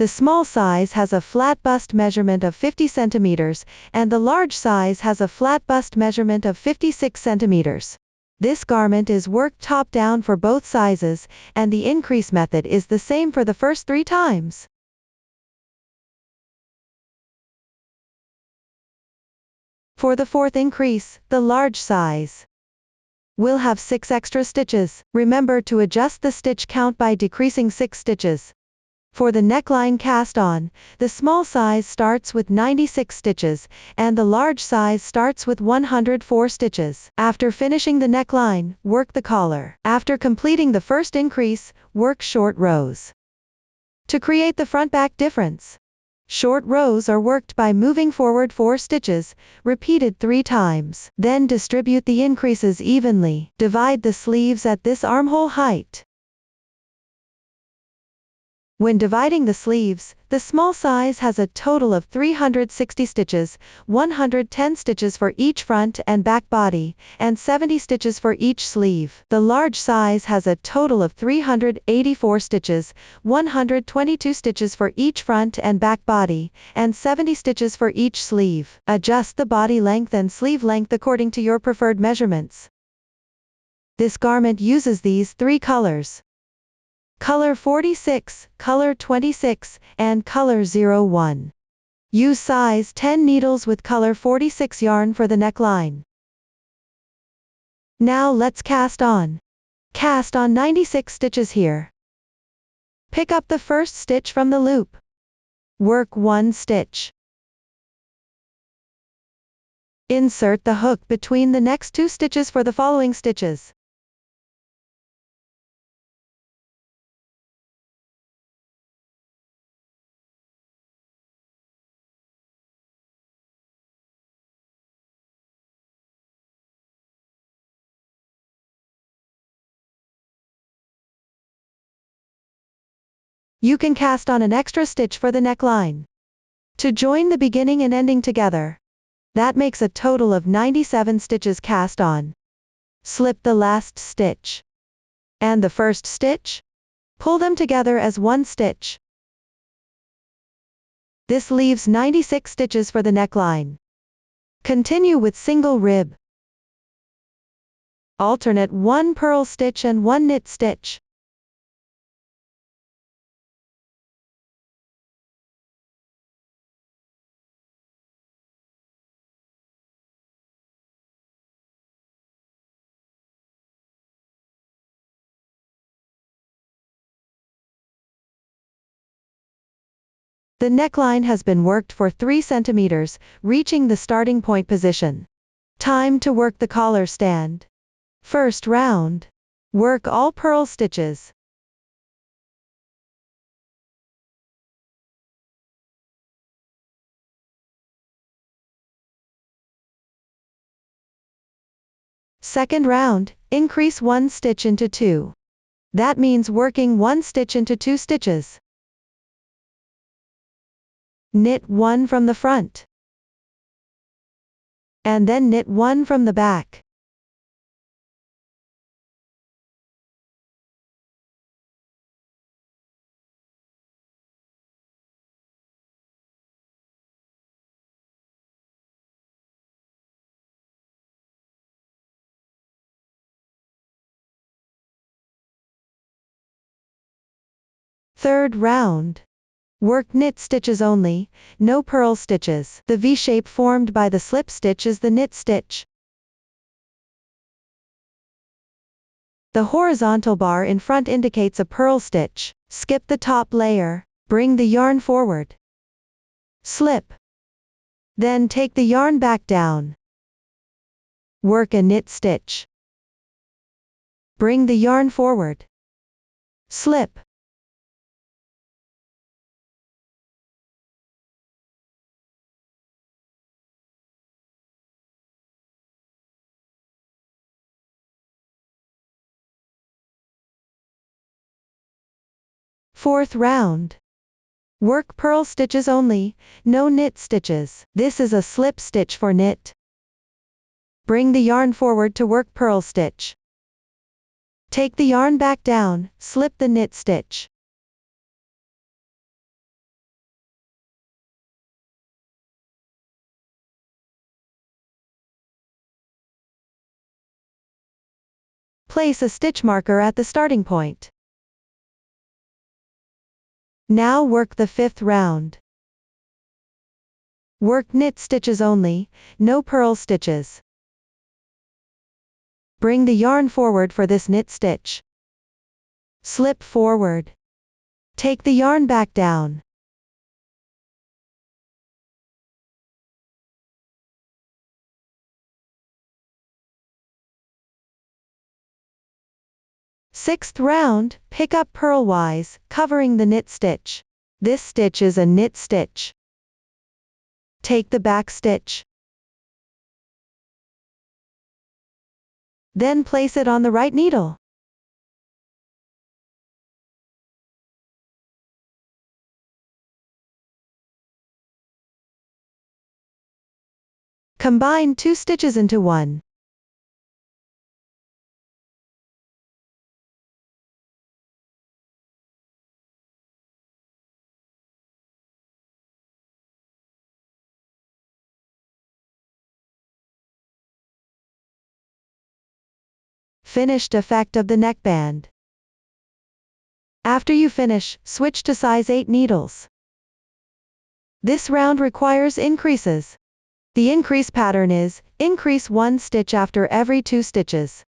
The small size has a flat bust measurement of 50 centimeters, and the large size has a flat bust measurement of 56 centimeters. This garment is worked top down for both sizes, and the increase method is the same for the first 3 times. For the fourth increase, the large size will have 6 extra stitches. Remember to adjust the stitch count by decreasing 6 stitches. For the neckline cast on, the small size starts with 96 stitches, and the large size starts with 104 stitches. After finishing the neckline, work the collar. After completing the first increase, work short rows. To create the front-back difference, short rows are worked by moving forward 4 stitches, repeated 3 times. Then distribute the increases evenly. Divide the sleeves at this armhole height. When dividing the sleeves, the small size has a total of 360 stitches, 110 stitches for each front and back body, and 70 stitches for each sleeve. The large size has a total of 384 stitches, 122 stitches for each front and back body, and 70 stitches for each sleeve. Adjust the body length and sleeve length according to your preferred measurements. This garment uses these 3 colors: color 46, color 26, and color 01. Use size 10 needles with color 46 yarn for the neckline. Now let's cast on. Cast on 96 stitches here. Pick up the first stitch from the loop. Work 1 stitch. Insert the hook between the next 2 stitches for the following stitches. You can cast on an extra stitch for the neckline to join the beginning and ending together. That makes a total of 97 stitches cast on. Slip the last stitch and the first stitch. Pull them together as 1 stitch. This leaves 96 stitches for the neckline. Continue with single rib. Alternate 1 purl stitch and 1 knit stitch. The neckline has been worked for 3 centimeters, reaching the starting point position. Time to work the collar stand. First round. Work all purl stitches. Second round, increase 1 stitch into 2. That means working 1 stitch into 2 stitches. Knit 1 from the front. And then knit 1 from the back. Third round. Work knit stitches only, no purl stitches. The V shape formed by the slip stitch is the knit stitch. The horizontal bar in front indicates a purl stitch. Skip the top layer. Bring the yarn forward. Slip. Then take the yarn back down. Work a knit stitch. Bring the yarn forward. Slip. Fourth round. Work purl stitches only, no knit stitches. This is a slip stitch for knit. Bring the yarn forward to work purl stitch. Take the yarn back down, slip the knit stitch. Place a stitch marker at the starting point. Now work the 5th round. Work knit stitches only, no purl stitches. Bring the yarn forward for this knit stitch. Slip forward. Take the yarn back down. Sixth round, pick up purlwise, covering the knit stitch. This stitch is a knit stitch. Take the back stitch. Then place it on the right needle. Combine 2 stitches into one. Finished effect of the neckband. After you finish, switch to size 8 needles. This round requires increases. The increase pattern is, increase 1 stitch after every 2 stitches.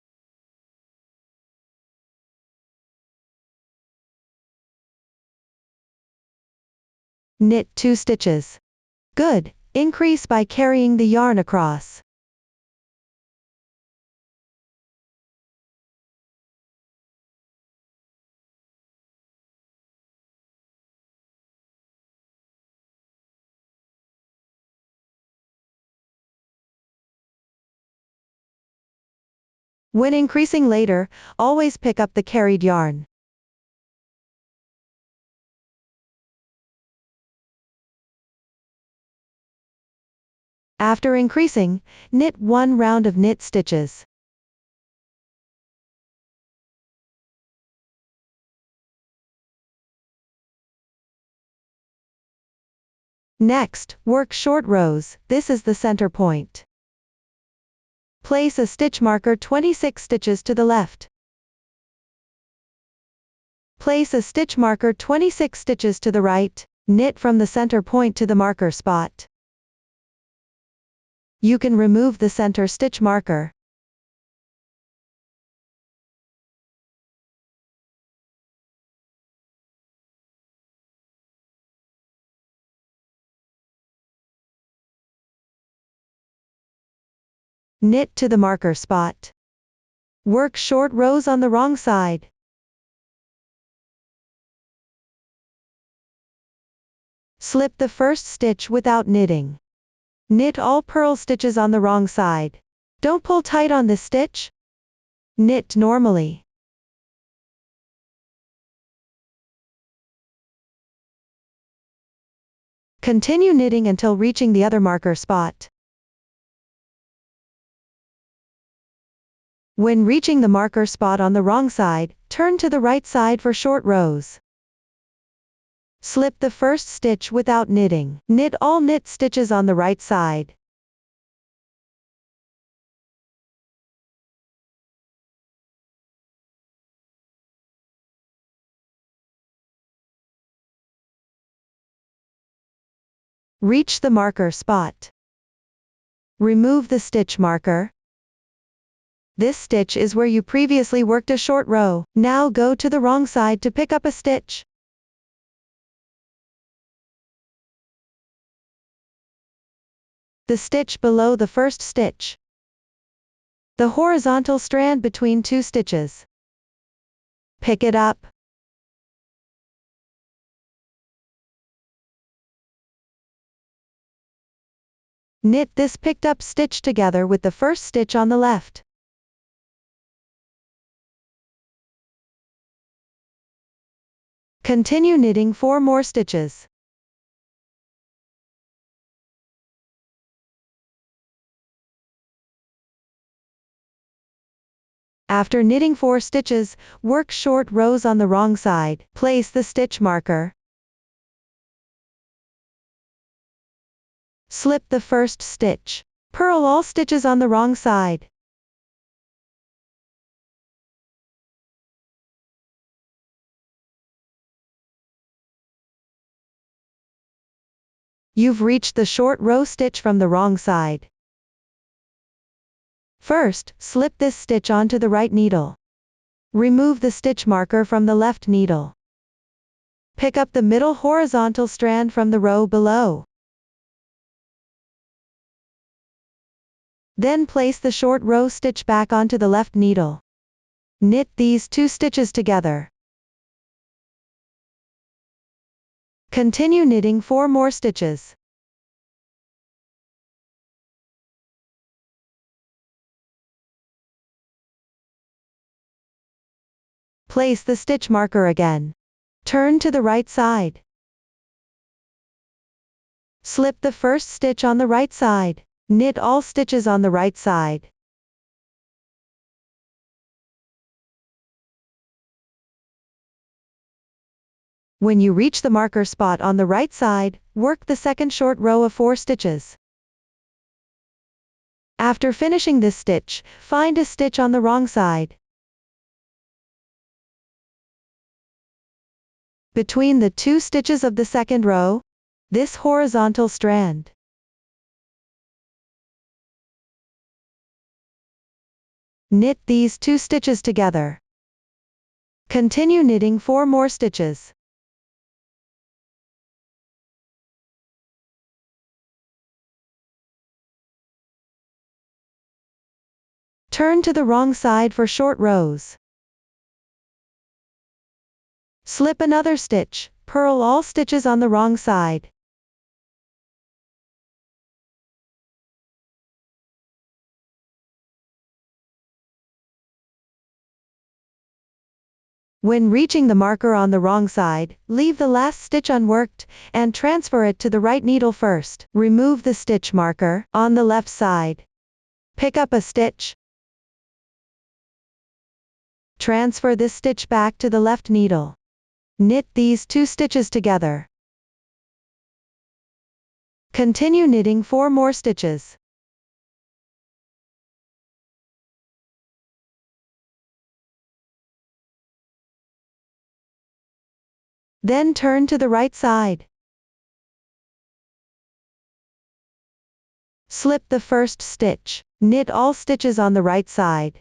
Knit 2 stitches. Good, increase by carrying the yarn across. When increasing later, always pick up the carried yarn. After increasing, knit 1 round of knit stitches. Next, work short rows, this is the center point. Place a stitch marker 26 stitches to the left. Place a stitch marker 26 stitches to the right, knit from the center point to the marker spot. You can remove the center stitch marker. Knit to the marker spot. Work short rows on the wrong side. Slip the first stitch without knitting. Knit all purl stitches on the wrong side. Don't pull tight on this stitch. Knit normally. Continue knitting until reaching the other marker spot. When reaching the marker spot on the wrong side, turn to the right side for short rows. Slip the first stitch without knitting. Knit all knit stitches on the right side. Reach the marker spot. Remove the stitch marker. This stitch is where you previously worked a short row. Now go to the wrong side to pick up a stitch. The stitch below the first stitch. The horizontal strand between 2 stitches. Pick it up. Knit this picked up stitch together with the first stitch on the left. Continue knitting 4 more stitches. After knitting 4 stitches, work short rows on the wrong side. Place the stitch marker. Slip the first stitch. Purl all stitches on the wrong side. You've reached the short row stitch from the wrong side. First, slip this stitch onto the right needle. Remove the stitch marker from the left needle. Pick up the middle horizontal strand from the row below. Then place the short row stitch back onto the left needle. Knit these 2 stitches together. Continue knitting 4 more stitches. Place the stitch marker again. Turn to the right side. Slip the first stitch on the right side. Knit all stitches on the right side. When you reach the marker spot on the right side, work the second short row of 4 stitches. After finishing this stitch, find a stitch on the wrong side. Between the 2 stitches of the second row, this horizontal strand. Knit these 2 stitches together. Continue knitting 4 more stitches. Turn to the wrong side for short rows. Slip another stitch, purl all stitches on the wrong side. When reaching the marker on the wrong side, leave the last stitch unworked, and transfer it to the right needle first. Remove the stitch marker on the left side. Pick up a stitch. Transfer this stitch back to the left needle. Knit these 2 stitches together. Continue knitting 4 more stitches. Then turn to the right side. Slip the first stitch. Knit all stitches on the right side.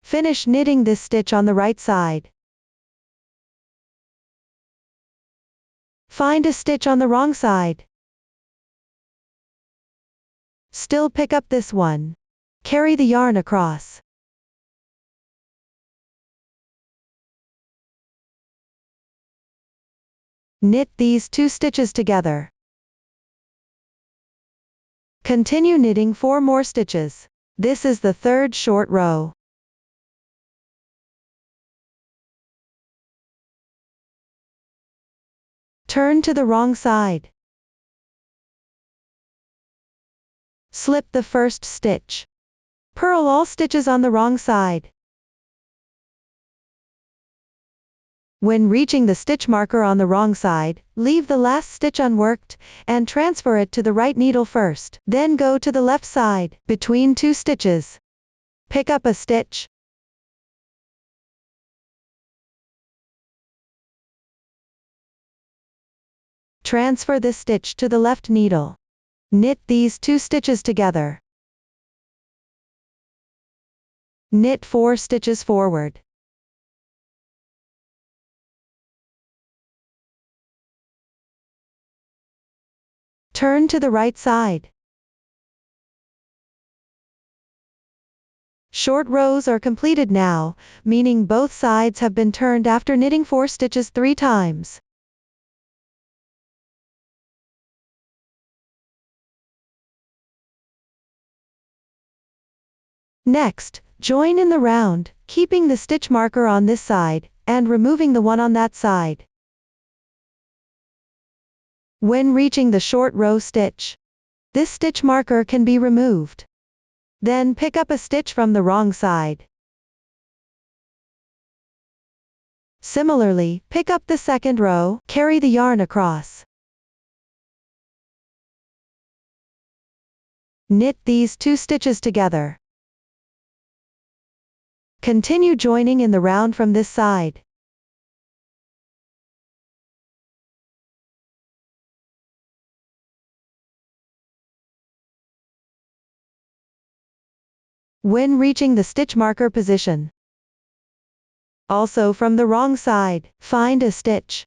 Finish knitting this stitch on the right side. Find a stitch on the wrong side. Still pick up this one. Carry the yarn across. Knit these 2 stitches together. Continue knitting 4 more stitches. This is the third short row. Turn to the wrong side. Slip the first stitch. Purl all stitches on the wrong side. When reaching the stitch marker on the wrong side, leave the last stitch unworked, and transfer it to the right needle first. Then go to the left side, between 2 stitches. Pick up a stitch. Transfer this stitch to the left needle. Knit these 2 stitches together. Knit 4 stitches forward. Turn to the right side. Short rows are completed now, meaning both sides have been turned after knitting 4 stitches 3 times. Next, join in the round, keeping the stitch marker on this side, and removing the one on that side. When reaching the short row stitch, this stitch marker can be removed. Then pick up a stitch from the wrong side. Similarly, pick up the second row, carry the yarn across. Knit these 2 stitches together. Continue joining in the round from this side. when reaching the stitch marker position. Also from the wrong side, find a stitch.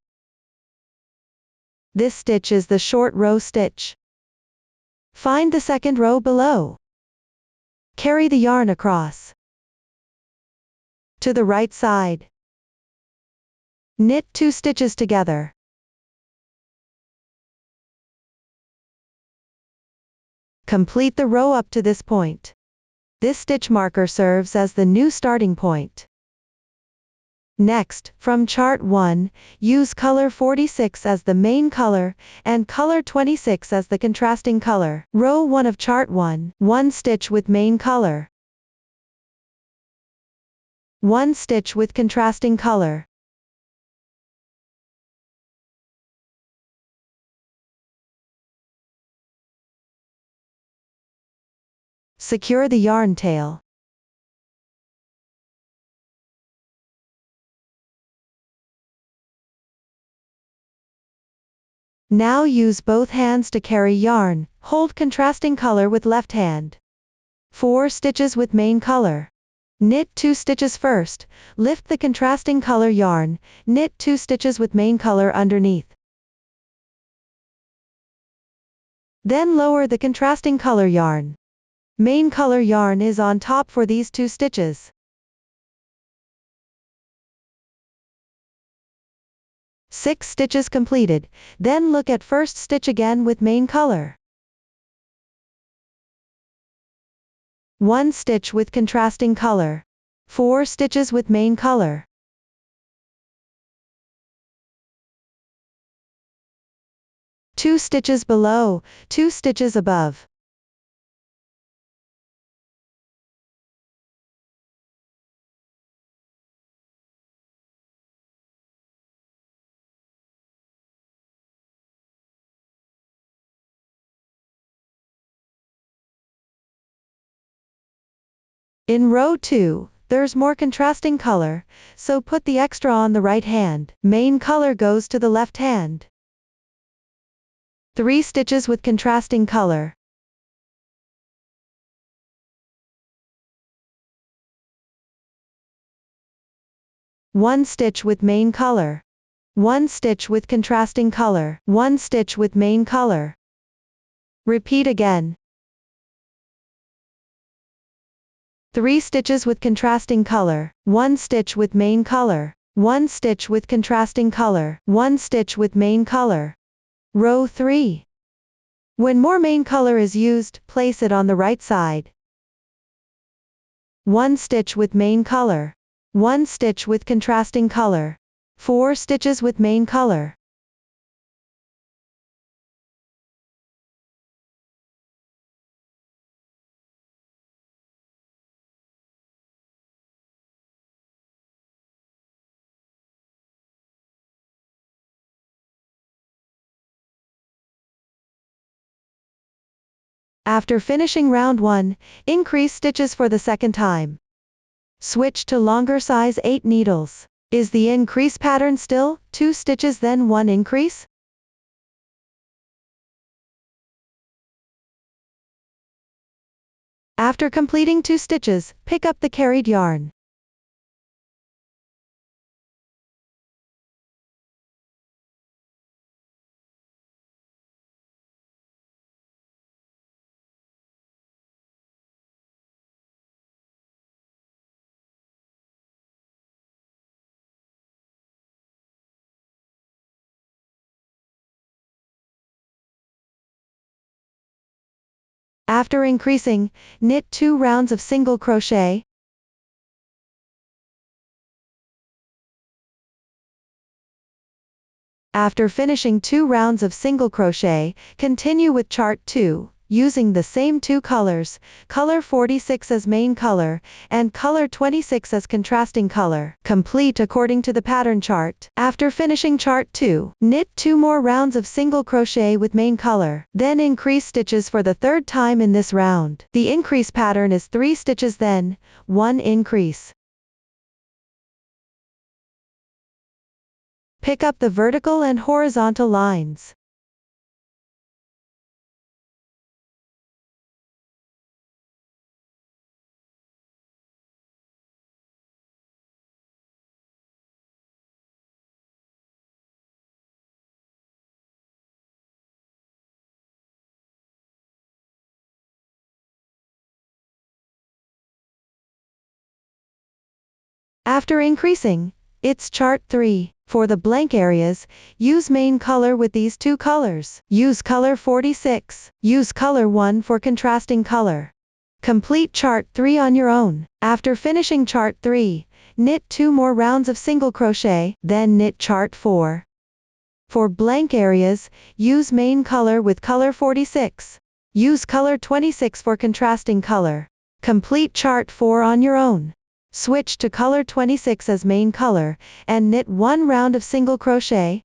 This stitch is the short row stitch. Find the second row below. Carry the yarn across. To the right side. Knit 2 stitches together. Complete the row up to this point. This stitch marker serves as the new starting point. Next, from chart 1, use color 46 as the main color, and color 26 as the contrasting color. Row 1 of chart 1, 1 stitch with main color. 1 stitch with contrasting color. Secure the yarn tail. Now use both hands to carry yarn, hold contrasting color with left hand. 4 stitches with main color. Knit 2 stitches first, lift the contrasting color yarn, knit 2 stitches with main color underneath. Then lower the contrasting color yarn. Main color yarn is on top for these 2 stitches. 6 stitches completed, then look at first stitch again with main color. 1 stitch with contrasting color. 4 stitches with main color. Two stitches below, 2 stitches above. In row 2, there's more contrasting color, so put the extra on the right hand. Main color goes to the left hand. 3 stitches with contrasting color. One stitch with main color. 1 stitch with contrasting color. 1 stitch with main color. Repeat again. 3 stitches with contrasting color. 1 stitch with main color. 1 stitch with contrasting color. 1 stitch with main color. Row 3. When more main color is used, place it on the right side. 1 stitch with main color. 1 stitch with contrasting color. 4 stitches with main color. After finishing round 1, increase stitches for the second time. Switch to longer size 8 needles. Is the increase pattern still 2 stitches then 1 increase? After completing 2 stitches, pick up the carried yarn. After increasing, knit 2 rounds of single crochet. After finishing 2 rounds of single crochet, continue with chart 2, using the same 2 colors, color 46 as main color, and color 26 as contrasting color. Complete according to the pattern chart. After finishing chart 2, knit 2 more rounds of single crochet with main color. Then increase stitches for the third time in this round. The increase pattern is 3 stitches then 1 increase. Pick up the vertical and horizontal lines. After increasing, it's chart 3. For the blank areas, use main color with these two colors. Use color 46. Use color 1 for contrasting color. Complete chart 3 on your own. After finishing chart 3, knit 2 more rounds of single crochet, then knit chart 4. For blank areas, use main color with color 46. Use color 26 for contrasting color. Complete chart 4 on your own. Switch to color 26 as main color, and knit 1 round of single crochet.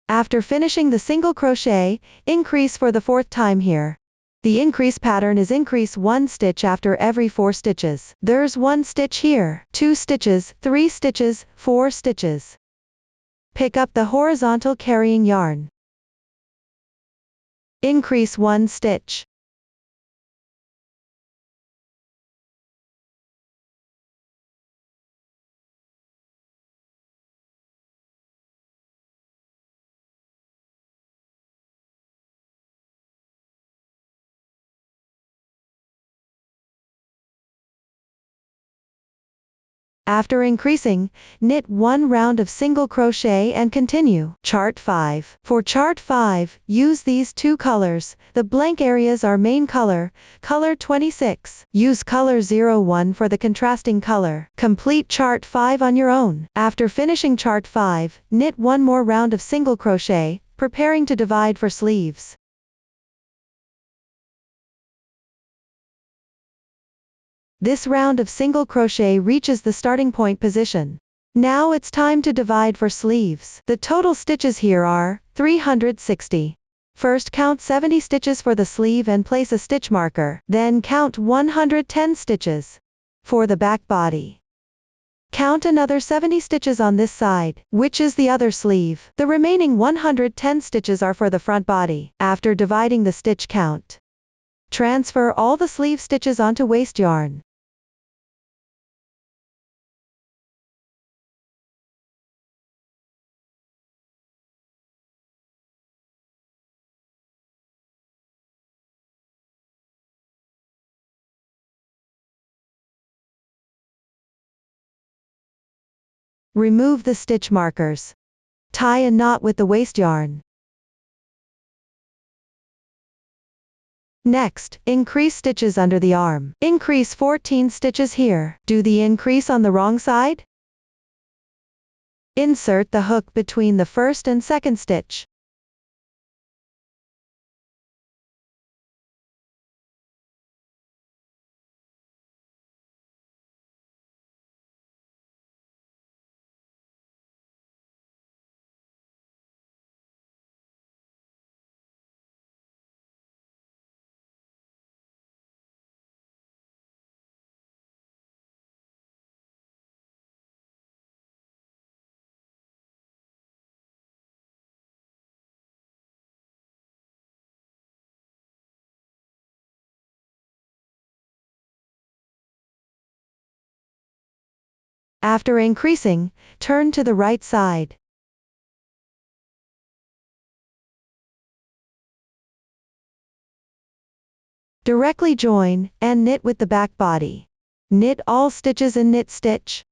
After finishing the single crochet, increase for the 4th time here. The increase pattern is increase 1 stitch after every 4 stitches. There's 1 stitch here, 2 stitches, 3 stitches, 4 stitches. Pick up the horizontal carrying yarn. Increase 1 stitch. After increasing, knit 1 round of single crochet and continue. Chart 5. For chart 5, use these two colors. The blank areas are main color, color 26. Use color 01 for the contrasting color. Complete chart 5 on your own. After finishing chart 5, knit 1 more round of single crochet, preparing to divide for sleeves. This round of single crochet reaches the starting point position. Now it's time to divide for sleeves. The total stitches here are 360. First count 70 stitches for the sleeve and place a stitch marker. Then count 110 stitches for the back body. Count another 70 stitches on this side, which is the other sleeve. The remaining 110 stitches are for the front body. After dividing the stitch count, transfer all the sleeve stitches onto waste yarn. Remove the stitch markers. Tie a knot with the waste yarn. Next, increase stitches under the arm. Increase 14 stitches here. Do the increase on the wrong side? Insert the hook between the first and second stitch. After increasing, turn to the right side. Directly join, and knit with the back body. Knit all stitches in knit stitch.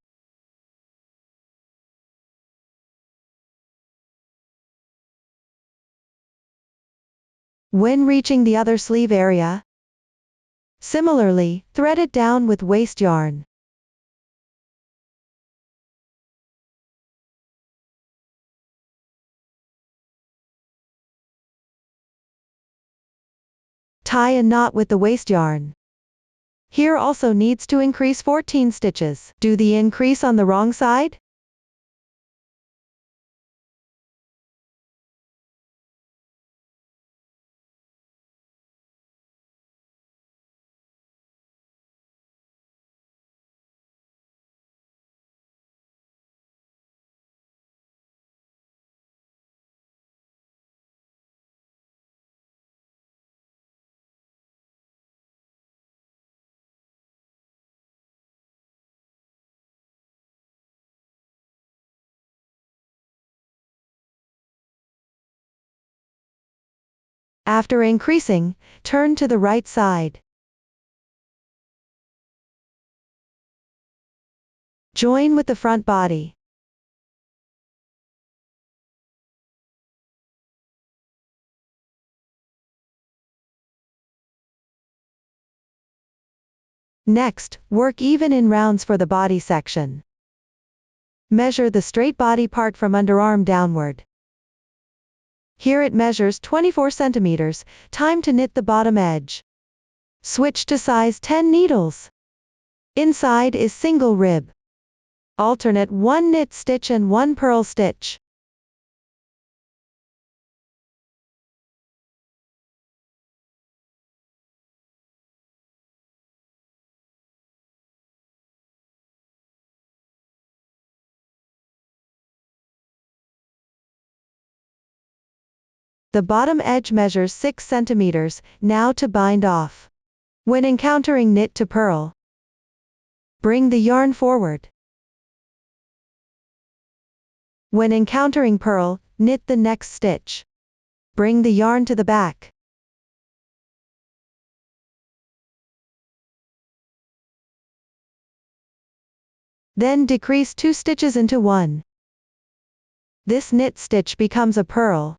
When reaching the other sleeve area, similarly, thread it down with waste yarn. Tie a knot with the waste yarn. Here also needs to increase 14 stitches. Do the increase on the wrong side? After increasing, turn to the right side. Join with the front body. Next, work even in rounds for the body section. Measure the straight body part from underarm downward. Here it measures 24 centimeters, time to knit the bottom edge. Switch to size 10 needles. Inside is single rib. Alternate 1 knit stitch and 1 purl stitch. The bottom edge measures 6 centimeters, now to bind off. When encountering knit to purl, bring the yarn forward. When encountering purl, knit the next stitch. Bring the yarn to the back. Then decrease 2 stitches into 1. This knit stitch becomes a purl.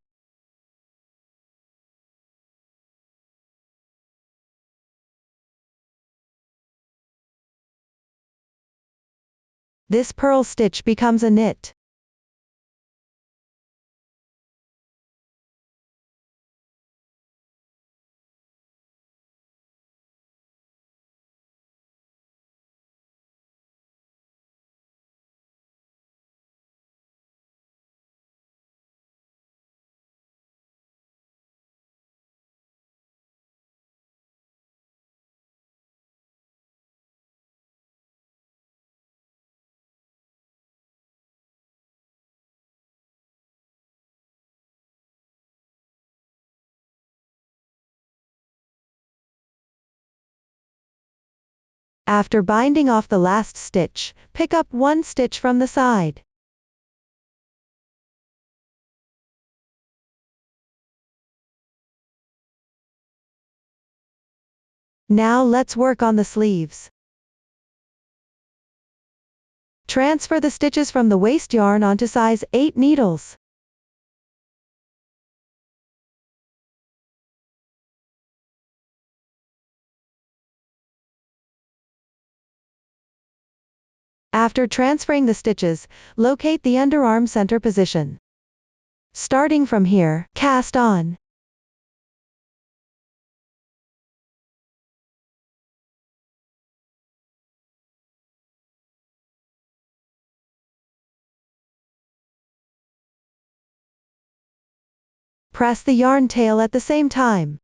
This purl stitch becomes a knit. After binding off the last stitch, pick up 1 stitch from the side. Now let's work on the sleeves. Transfer the stitches from the waste yarn onto size 8 needles. After transferring the stitches, locate the underarm center position. Starting from here, cast on. Press the yarn tail at the same time.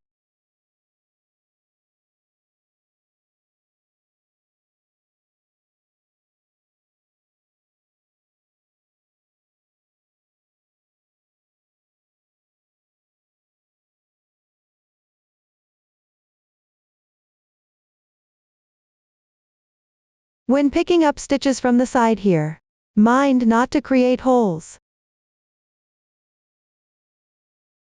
When picking up stitches from the side here, mind not to create holes.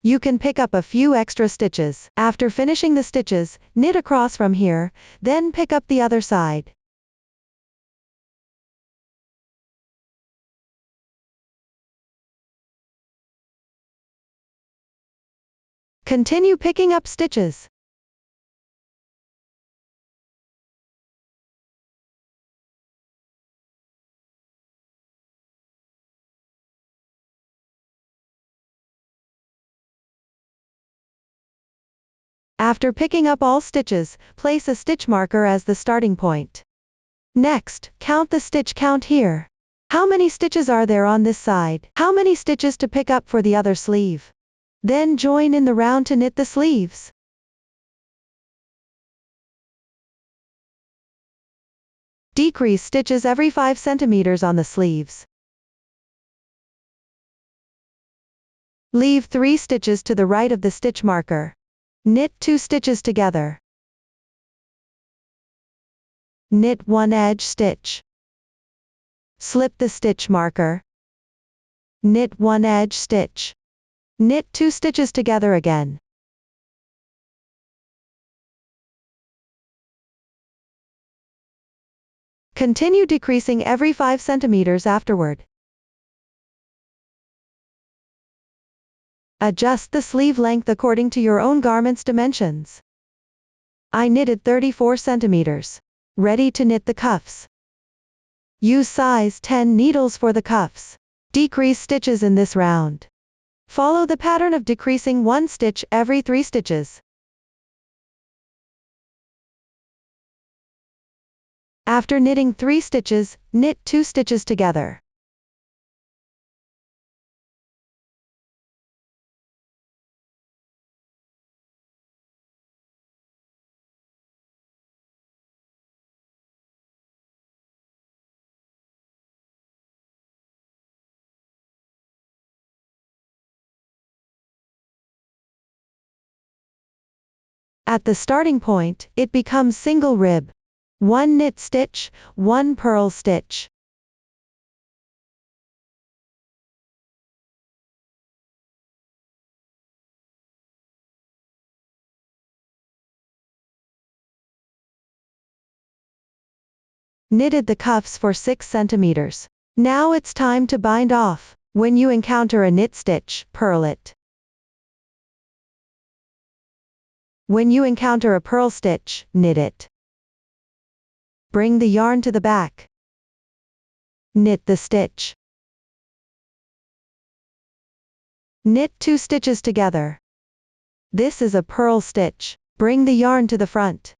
You can pick up a few extra stitches. After finishing the stitches, knit across from here, then pick up the other side. Continue picking up stitches. After picking up all stitches, place a stitch marker as the starting point. Next, count the stitch count here. How many stitches are there on this side? How many stitches to pick up for the other sleeve? Then join in the round to knit the sleeves. Decrease stitches every 5 centimeters on the sleeves. Leave 3 stitches to the right of the stitch marker. Knit 2 stitches together. Knit 1 edge stitch. Slip the stitch marker. Knit 1 edge stitch. Knit 2 stitches together again. Continue decreasing every 5 centimeters afterward. Adjust the sleeve length according to your own garment's dimensions. I knitted 34 centimeters. Ready to knit the cuffs. Use size 10 needles for the cuffs. Decrease stitches in this round. Follow the pattern of decreasing 1 stitch every 3 stitches. After knitting 3 stitches, knit 2 stitches together. At the starting point, it becomes single rib. 1 knit stitch, 1 purl stitch. Knitted the cuffs for 6 centimeters. Now it's time to bind off. When you encounter a knit stitch, purl it. When you encounter a purl stitch, knit it. Bring the yarn to the back. Knit the stitch. Knit 2 stitches together. This is a purl stitch. Bring the yarn to the front.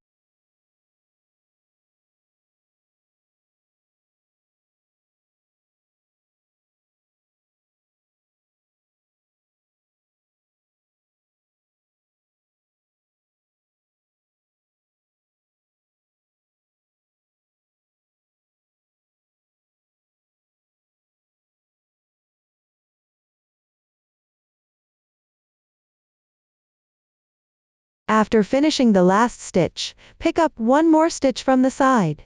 After finishing the last stitch, pick up one more stitch from the side.